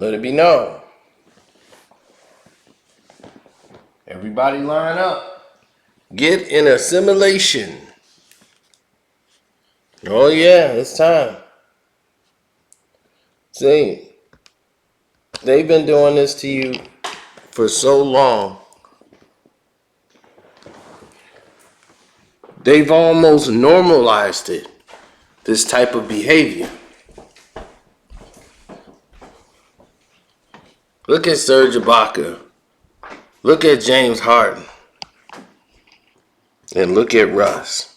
Let it be known. Everybody line up. Get in assimilation. Oh yeah, it's time. See, they've been doing this to you for so long. They've almost normalized it, this type of behavior. Look at Serge Ibaka. Look at James Harden. And look at Russ.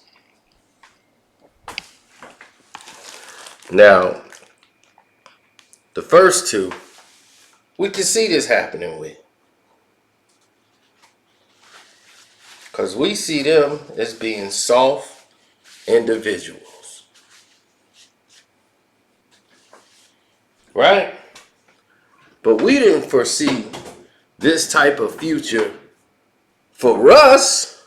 Now, the first two, we can see this happening with. Because we see them as being soft individuals. Right? But we didn't foresee this type of future for Russ.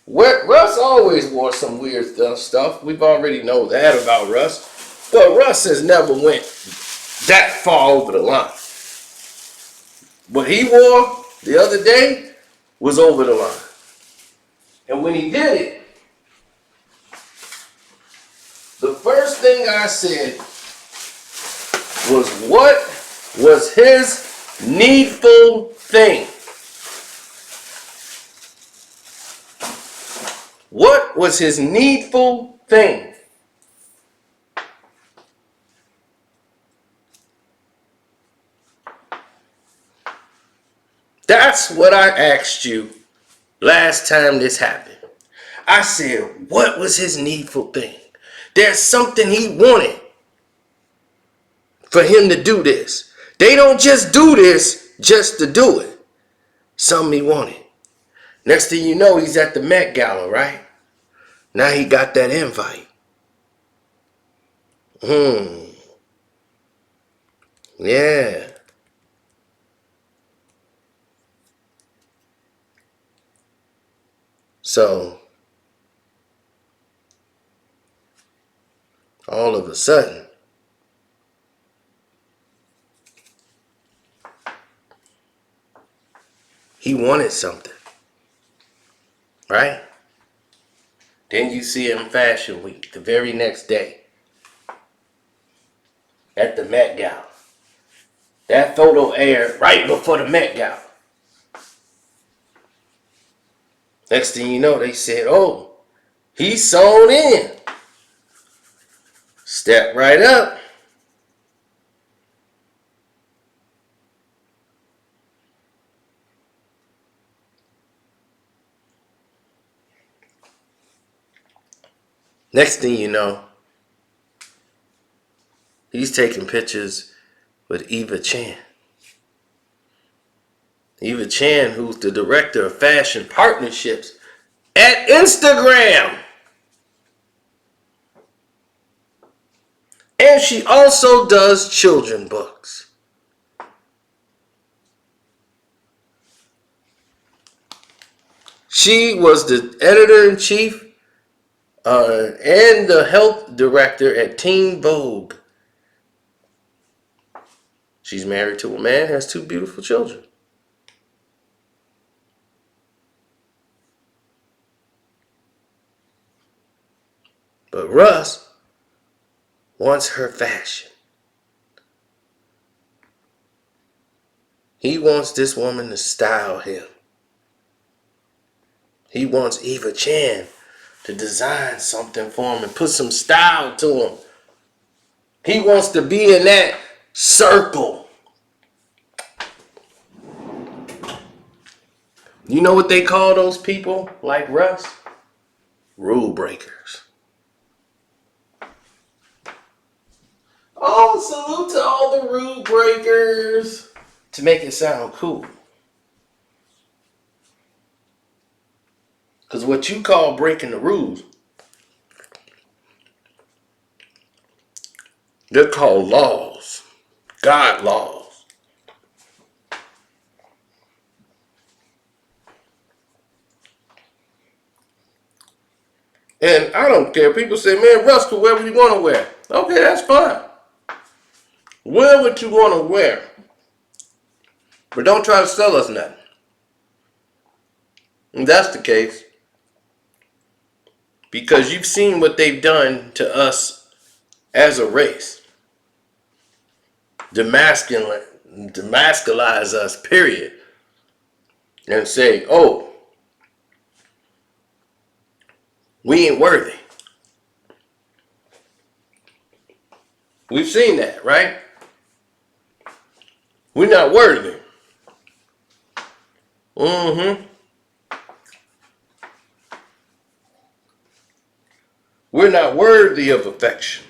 Russ always wore some weird stuff. We've already know that about Russ. But Russ has never went that far over the line. What he wore the other day was over the line. And when he did it, the first thing I said was, what was his needful thing? What was his needful thing? That's what I asked you last time this happened. I said, what was his needful thing? There's something he wanted for him to do this. They don't just do this just to do it. Something he wanted. Next thing you know, he's at the Met Gala, right? Now he got that invite. Yeah. So, all of a sudden, he wanted something. Right? Then you see him Fashion Week the very next day at the Met Gala. That photo aired right before the Met Gala. Next thing you know, they said, oh, he's sewn in. Step right up. Next thing you know, he's taking pictures with Eva Chan. Eva Chan, who's the director of fashion partnerships at Instagram. And she also does children books. She was the editor-in-chief and the health director at Teen Vogue. She's married to a man, has 2 beautiful children. But Russ wants her fashion. He wants this woman to style him. He wants Eva Chan to design something for him and put some style to him. He wants to be in that circle. You know what they call those people like Russ? Rule breakers. Oh, salute to all the rule breakers. To make it sound cool. Because what you call breaking the rules, they're called laws. God laws. And I don't care. People say, man, Russ, wear what you want to wear. Okay, that's fine. Wear what you want to wear. But don't try to sell us nothing. And that's the case. Because you've seen what they've done to us as a race. Demasculize us, period. And say, oh, we ain't worthy. We've seen that, right? We're not worthy. We're not worthy of affection.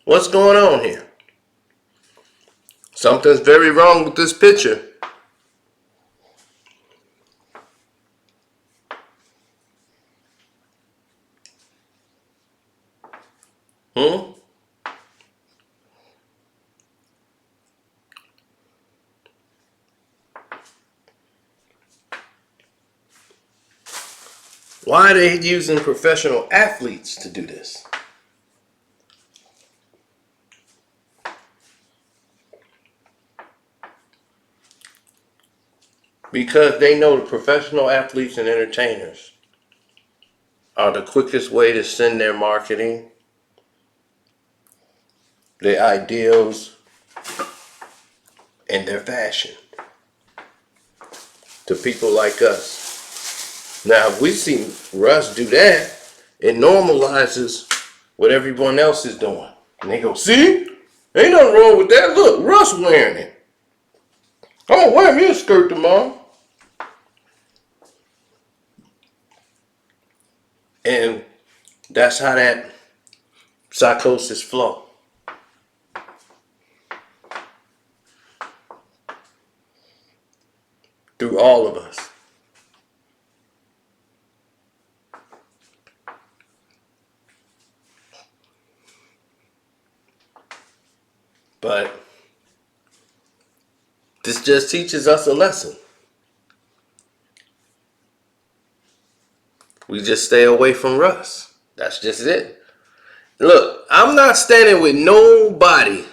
What's going on here? Something's very wrong with this picture. Why are they using professional athletes to do this? Because they know the professional athletes and entertainers are the quickest way to send their marketing, their ideals, and their fashion to people like us. Now, if we see Russ do that, it normalizes what everyone else is doing. And they go, see? Ain't nothing wrong with that. Look, Russ wearing it. I'm gonna wear me a skirt tomorrow. And that's how that psychosis flow. Through all of us. But this just teaches us a lesson. We just stay away from Russ. That's just it. Look, I'm not standing with nobody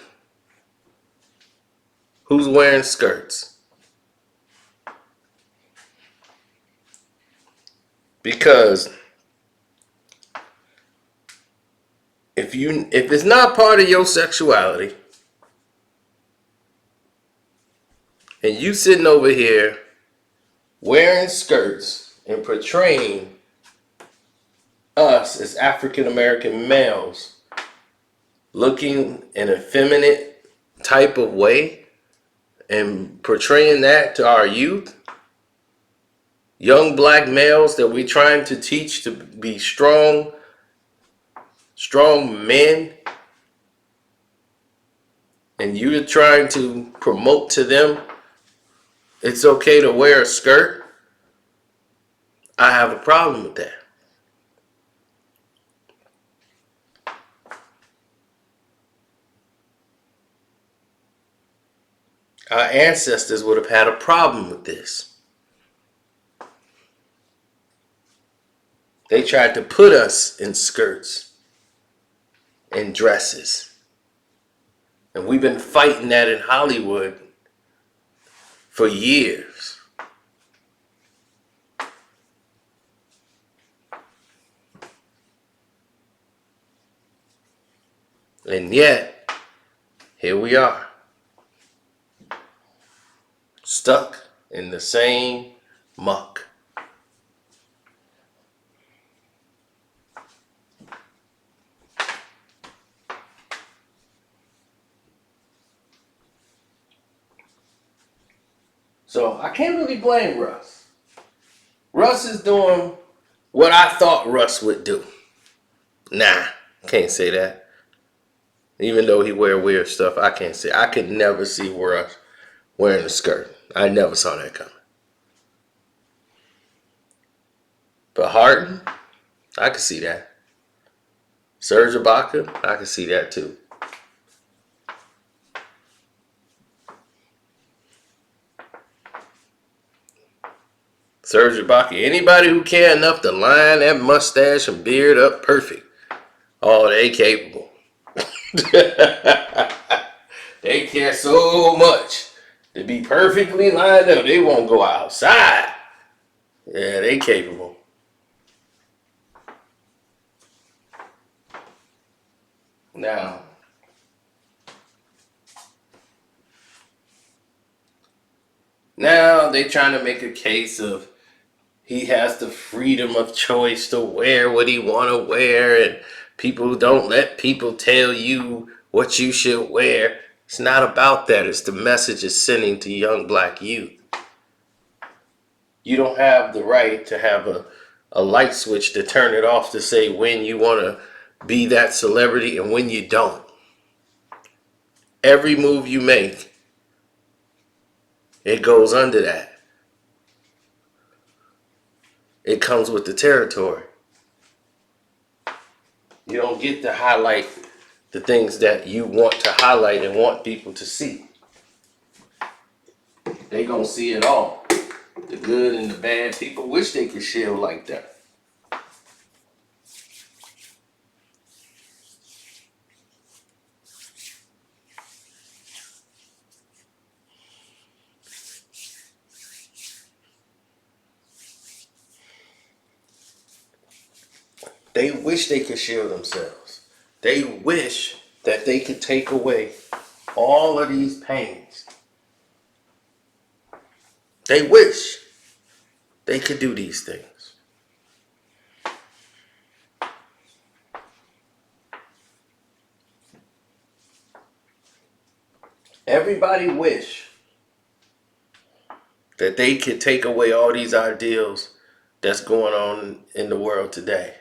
who's wearing skirts. Because if it's not part of your sexuality, and you sitting over here wearing skirts and portraying us as African American males looking in a feminine type of way and portraying that to our youth, young black males that we're trying to teach to be strong men, and you're trying to promote to them it's okay to wear a skirt, I have a problem with that. Our ancestors would have had a problem with this. They tried to put us in skirts and dresses. And we've been fighting that in Hollywood for years. And yet, here we are. Stuck in the same muck. So I can't really blame Russ. Russ is doing what I thought Russ would do. Nah, can't say that. Even though he wear weird stuff, I can't say. I could never see Russ wearing a skirt. I never saw that coming. But Harden, I could see that. Serge Ibaka, I could see that too. Serge Ibaka. Anybody who care enough to line that mustache and beard up perfect. Oh, they capable. They care so much to be perfectly lined up. They won't go outside. Yeah, they capable. Now they trying to make a case of he has the freedom of choice to wear what he want to wear, and people don't let people tell you what you should wear. It's not about that. It's the message it's sending to young black youth. You don't have the right to have a light switch to turn it off to say when you want to be that celebrity and when you don't. Every move you make, it goes under that. It comes with the territory. You don't get to highlight the things that you want to highlight and want people to see. They gonna see it all. The good and the bad. People wish they could shield like that. They wish they could shield themselves. They wish that they could take away all of these pains. They wish they could do these things. Everybody wish that they could take away all these ideals that's going on in the world today.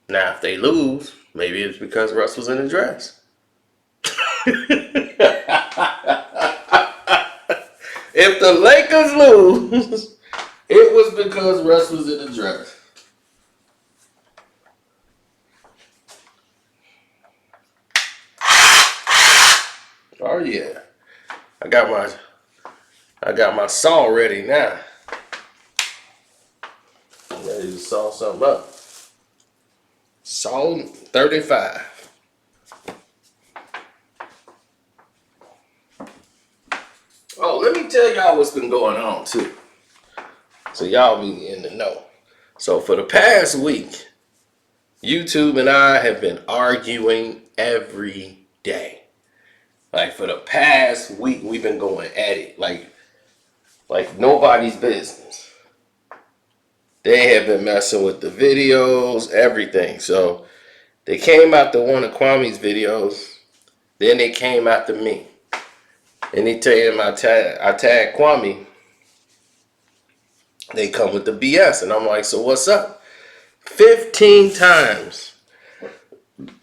Now, if they lose, maybe it's because Russ was in a dress. If the Lakers lose, it was because Russ was in a dress. Oh yeah, I got my saw ready now. I'm ready to saw something up. Saw 35. Oh, let me tell y'all what's been going on too, so y'all be in the know. So for the past week, YouTube and I have been arguing every day. Like for the past week, we've been going at it like nobody's business. They have been messing with the videos, everything. So they came after one of Kwame's videos, then they came after me. Anytime I tag Kwame, they come with the BS, and I'm like, so what's up? 15 times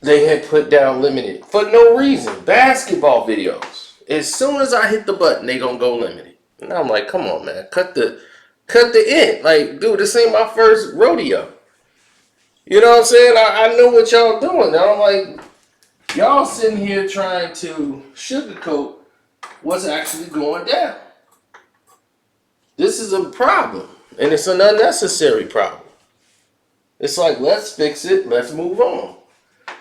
they had put down limited for no reason. Basketball videos. As soon as I hit the button, they gonna go limited. And I'm like, come on, man, cut the end. Like, dude, this ain't my first rodeo. You know what I'm saying? I know what y'all doing. Now I'm like, y'all sitting here trying to sugarcoat what's actually going down. This is a problem, and it's an unnecessary problem. It's like, let's fix it, let's move on.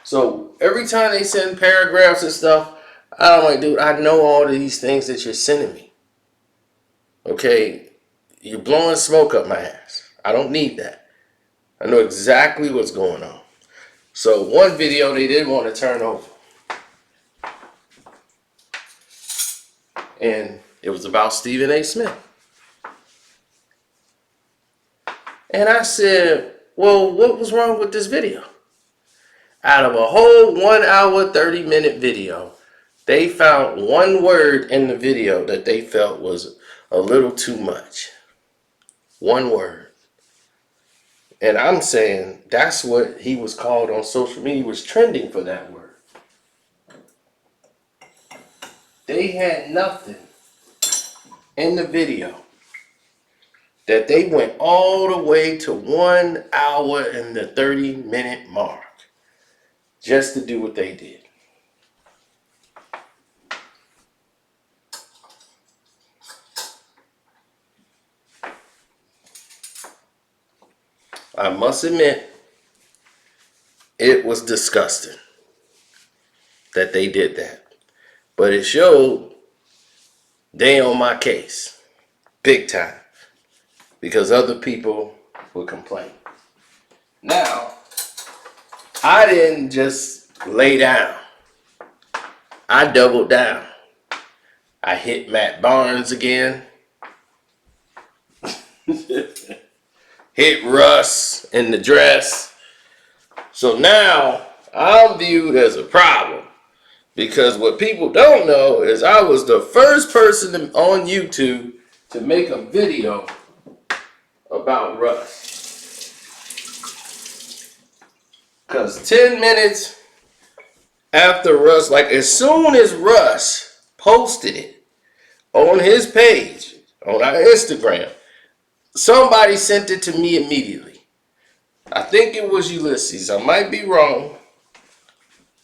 So every time they send paragraphs and stuff, I'm like, dude, I know all of these things that you're sending me. Okay, you're blowing smoke up my ass. I don't need that. I know exactly what's going on. So one video they didn't want to turn over, and it was about Stephen A. Smith. And I said, well, what was wrong with this video? Out of a whole 1 hour, 30-minute video, they found one word in the video that they felt was a little too much. One word. And I'm saying that's what he was called on social media. He was trending for that word. They had nothing in the video that they went all the way to 1 hour and the 30-minute mark just to do what they did. I must admit, it was disgusting that they did that. But it showed they on my case. Big time. Because other people would complain. Now, I didn't just lay down. I doubled down. I hit Matt Barnes again. Hit Russ in the dress. So now I'm viewed as a problem. Because what people don't know is I was the first person on YouTube to make a video about Russ. Because 10 minutes after Russ, like as soon as Russ posted it on his page, on our Instagram, somebody sent it to me immediately. I think it was Ulysses. I might be wrong.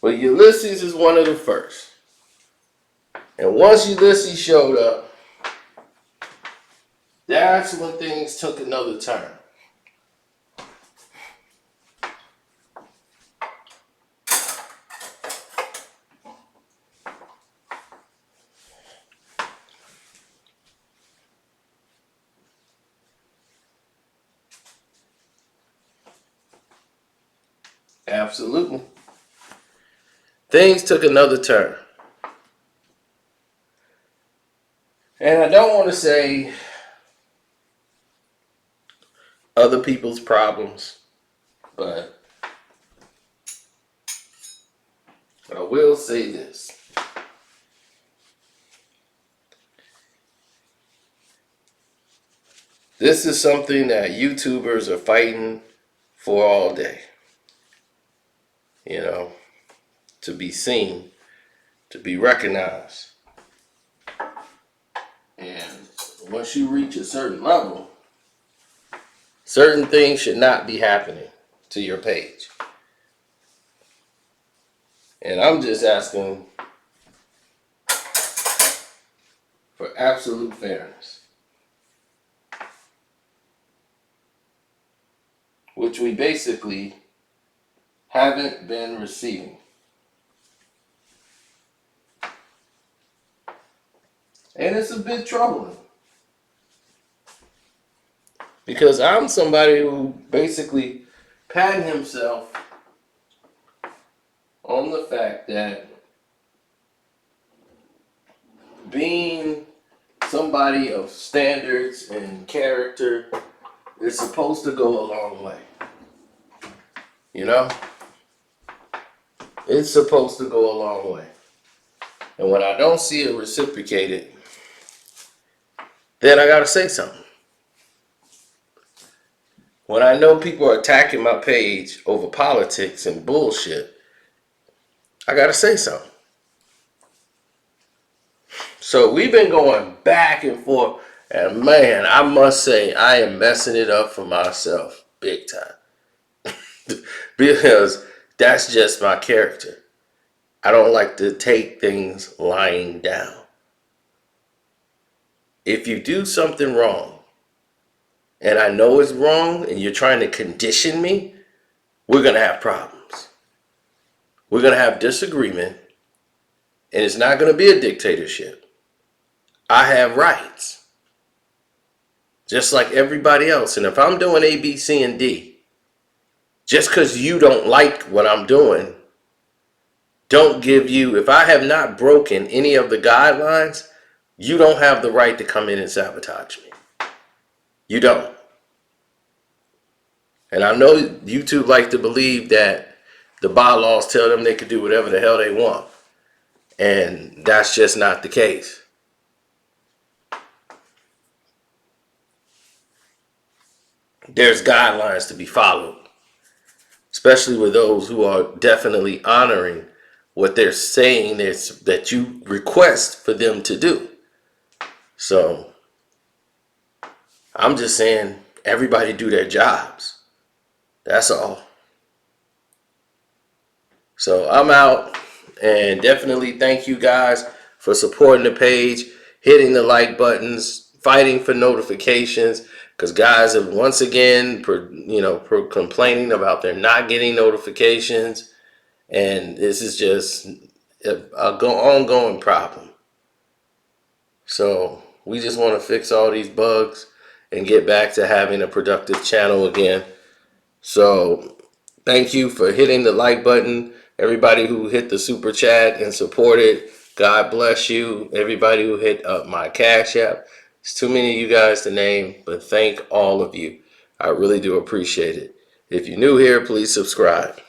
But Ulysses is one of the first. And once Ulysses showed up, that's when things took another turn. Absolutely. Things took another turn. And I don't want to say other people's problems, but I will say this. This is something that YouTubers are fighting for all day. You know, to be seen, to be recognized. And once you reach a certain level, certain things should not be happening to your page. And I'm just asking for absolute fairness, which we basically haven't been receiving. And it's a bit troubling. Because I'm somebody who basically patted himself on the fact that being somebody of standards and character is supposed to go a long way. You know? It's supposed to go a long way. And when I don't see it reciprocated, then I gotta say something. When I know people are attacking my page over politics and bullshit, I gotta say something. So we've been going back and forth, and man, I must say I am messing it up for myself big time. Because that's just my character. I don't like to take things lying down. If you do something wrong, and I know it's wrong, and you're trying to condition me, we're going to have problems. We're going to have disagreement, and it's not going to be a dictatorship. I have rights, just like everybody else. And if I'm doing A, B, C, and D, just because you don't like what I'm doing, don't give you, if I have not broken any of the guidelines, you don't have the right to come in and sabotage me. You don't. And I know YouTube like to believe that the bylaws tell them they can do whatever the hell they want. And that's just not the case. There's guidelines to be followed, especially with those who are definitely honoring what they're saying is that you request for them to do. So I'm just saying everybody do their jobs. That's all. So I'm out, and definitely thank you guys for supporting the page, hitting the like buttons, fighting for notifications, because guys are once again, complaining about they're not getting notifications, and this is just an ongoing problem. So we just want to fix all these bugs and get back to having a productive channel again. So thank you for hitting the like button. Everybody who hit the super chat and supported, God bless you. Everybody who hit up my Cash App. It's too many of you guys to name, but thank all of you. I really do appreciate it. If you're new here, please subscribe.